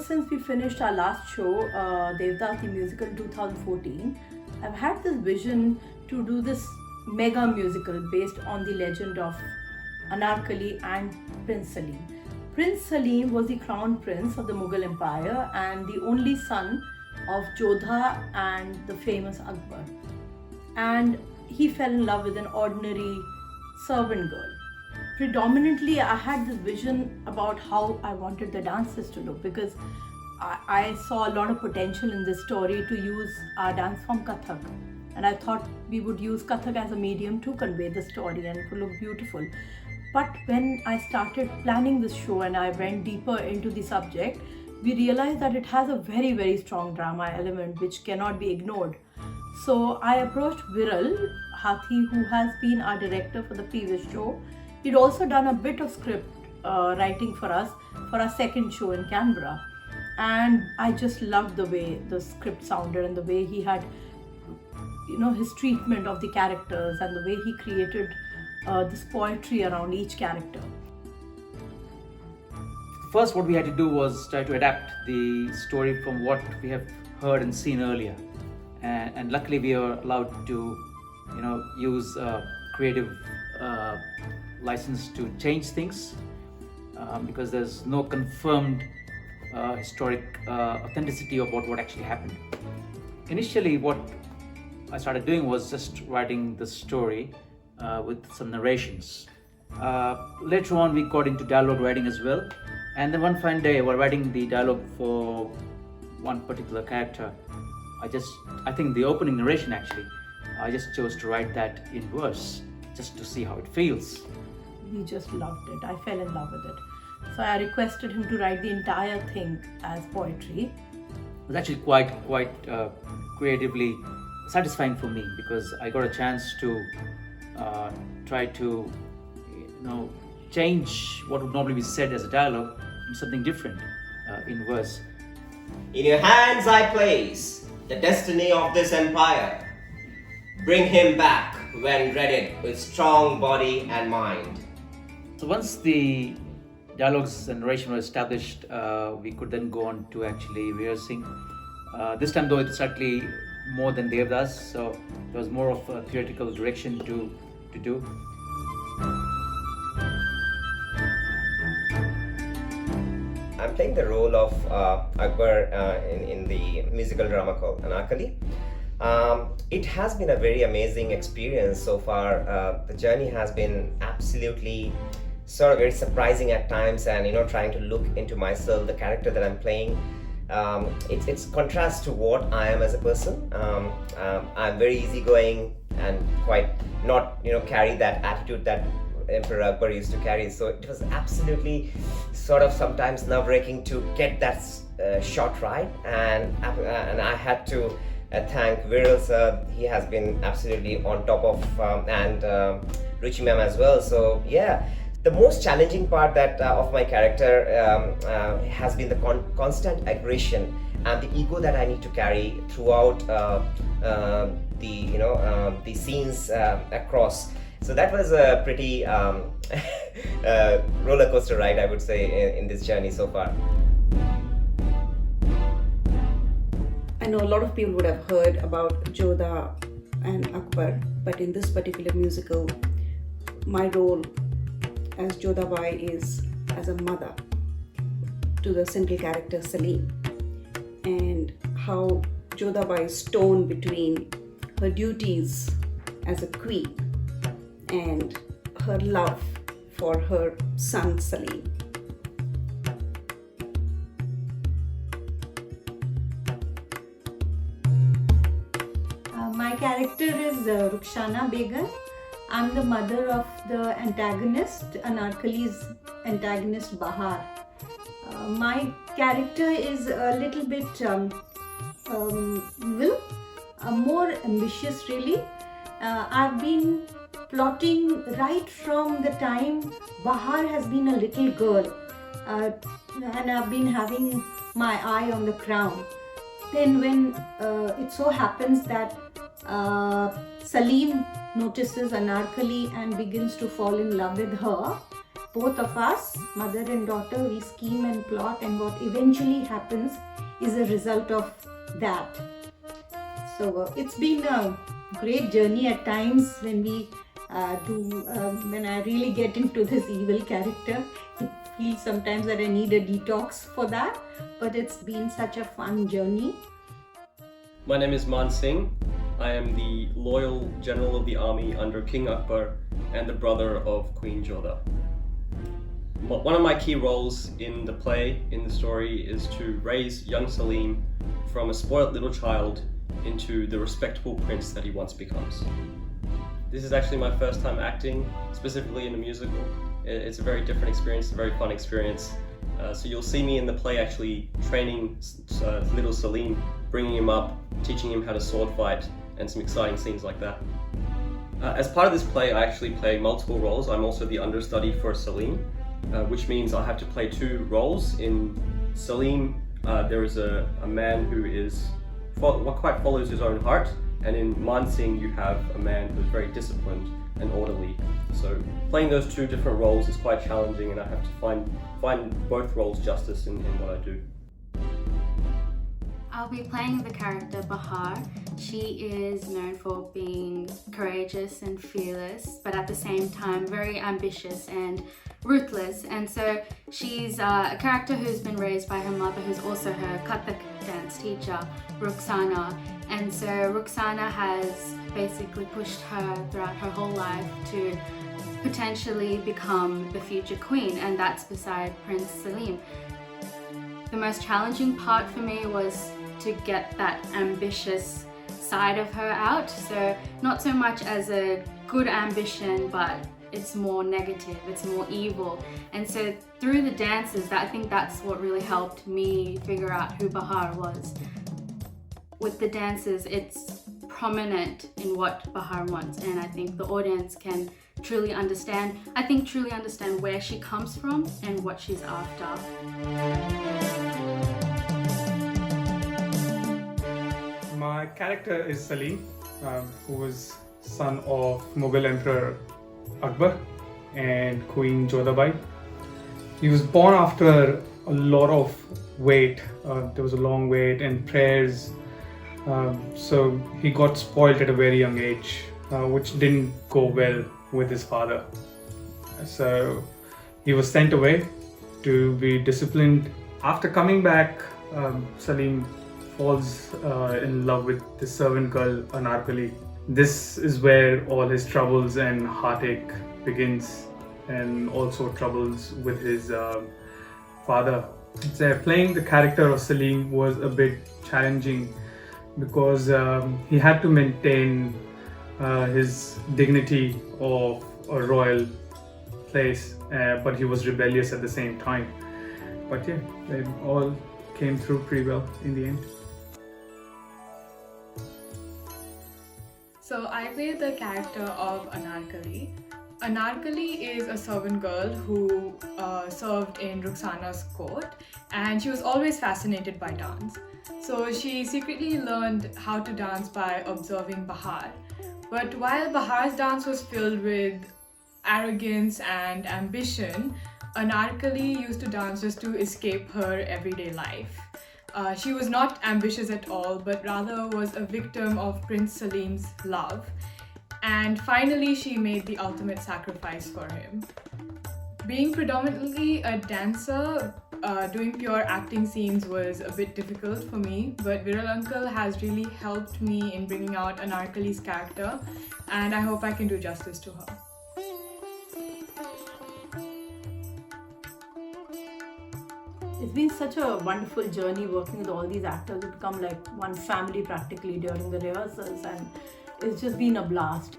since we finished our last show, Devdas the musical in 2014, I've had this vision to do this mega musical based on the legend of Anarkali and Prince Salim. Prince Salim was the crown prince of the Mughal Empire and the only son of Jodha and the famous Akbar. And he fell in love with an ordinary servant girl. Predominantly, I had this vision about how I wanted the dances to look, because I saw a lot of potential in this story to use our dance form Kathak. And I thought we would use Kathak as a medium to convey the story and it would look beautiful. But when I started planning this show and I went deeper into the subject, we realized that it has a very, very strong drama element which cannot be ignored. So I approached Viral Hathi, who has been our director for the previous show. He'd also done a bit of script writing for us for our second show in Canberra. And I just loved the way the script sounded and the way he had, his treatment of the characters and the way he created this poetry around each character. First, what we had to do was try to adapt the story from what we have heard and seen earlier. And luckily we are allowed to, use creative license to change things because there's no confirmed historic authenticity about what actually happened. Initially, what I started doing was just writing the story with some narrations. Later on, we got into dialogue writing as well. And then one fine day, while writing the dialogue for one particular character, I think the opening narration actually, I just chose to write that in verse, just to see how it feels. We just loved it. I fell in love with it. So I requested him to write the entire thing as poetry. It was actually quite creatively satisfying for me, because I got a chance to try to, change what would normally be said as a dialogue into something different in verse. In your hands I place the destiny of this empire. Bring him back when readied with strong body and mind. So once the dialogues and narration were established, we could then go on to actually rehearsing. This time though, it's slightly more than Devdas, so there was more of a theoretical direction to do. I'm playing the role of Akbar in the musical drama called Anarkali. It has been a very amazing experience so far. The journey has been absolutely sort of very surprising at times, and trying to look into myself, the character that I'm playing. It's contrast to what I am as a person. I'm very easygoing and quite not carry that attitude that Emperor Akbar used to carry. So it was absolutely sort of sometimes nerve-wracking to get that shot right, and I had to thank Viral sir. He has been absolutely on top of, and Ruchi ma'am as well. So yeah, the most challenging part of my character has been the constant aggression and the ego that I need to carry throughout the scenes across. So that was a pretty roller coaster ride, I would say, in this journey so far. I know a lot of people would have heard about Jodha and Akbar, but in this particular musical, my role as Jodha Bai is as a mother to the central character Salim, and how Jodha Bai is torn between her duties as a queen and her love for her son Salim. My character is Rukshana Begum. I'm the mother of the antagonist, Anarkali's antagonist Bahar. My character is a little bit evil, more ambitious really. I've been plotting right from the time Bahar has been a little girl, and I've been having my eye on the crown. Then when it so happens that Salim notices Anarkali and begins to fall in love with her, both of us, mother and daughter, we scheme and plot, and what eventually happens is a result of that. So it's been a great journey at times when we when I really get into this evil character. It feels sometimes that I need a detox for that, but it's been such a fun journey. My name is Man Singh. I am the loyal general of the army under King Akbar and the brother of Queen Jodha. One of my key roles in the play, in the story, is to raise young Salim from a spoiled little child into the respectable prince that he once becomes. This is actually my first time acting, specifically in a musical. It's a very different experience, a very fun experience. So you'll see me in the play actually training little Salim, bringing him up, teaching him how to sword fight, and some exciting scenes like that. As part of this play, I actually play multiple roles. I'm also the understudy for Salim, which means I have to play two roles. In Salim, there is a man who is quite follows his own heart, and in Man Singh you have a man who's very disciplined and orderly. So playing those two different roles is quite challenging, and I have to find both roles justice in what I do. I'll be playing the character Bahar. She is known for being courageous and fearless, but at the same time very ambitious and ruthless. And so she's a character who's been raised by her mother, who's also her Kathak dance teacher, Rukhsana. And so Rukhsana has basically pushed her throughout her whole life to potentially become the future queen, and that's beside Prince Salim. The most challenging part for me was to get that ambitious side of her out. So not so much as a good ambition, but it's more negative, it's more evil. And so through the dances, I think that's what really helped me figure out who Bahar was. With the dances, it's prominent in what Bahar wants, and I think the audience can truly understand where she comes from and what she's after. My character is Salim, who was son of Mughal Emperor Akbar and Queen Jodhabai. He was born after a lot of wait. There was a long wait and prayers. So he got spoiled at a very young age, which didn't go well with his father. So he was sent away to be disciplined. After coming back, Salim falls in love with the servant girl Anarkali. This is where all his troubles and heartache begins, and also troubles with his father. So playing the character of Salim was a bit challenging because he had to maintain his dignity of a royal place, but he was rebellious at the same time. But yeah, it all came through pretty well in the end. So I play the character of Anarkali. Anarkali is a servant girl who served in Rukhsana's court, and she was always fascinated by dance. So she secretly learned how to dance by observing Bahar. But while Bahar's dance was filled with arrogance and ambition, Anarkali used to dance just to escape her everyday life. She was not ambitious at all, but rather was a victim of Prince Salim's love. And finally, she made the ultimate sacrifice for him. Being predominantly a dancer, doing pure acting scenes was a bit difficult for me, but Viral Uncle has really helped me in bringing out Anarkali's character, and I hope I can do justice to her. It's been such a wonderful journey working with all these actors. We've become like one family practically during the rehearsals, and it's just been a blast.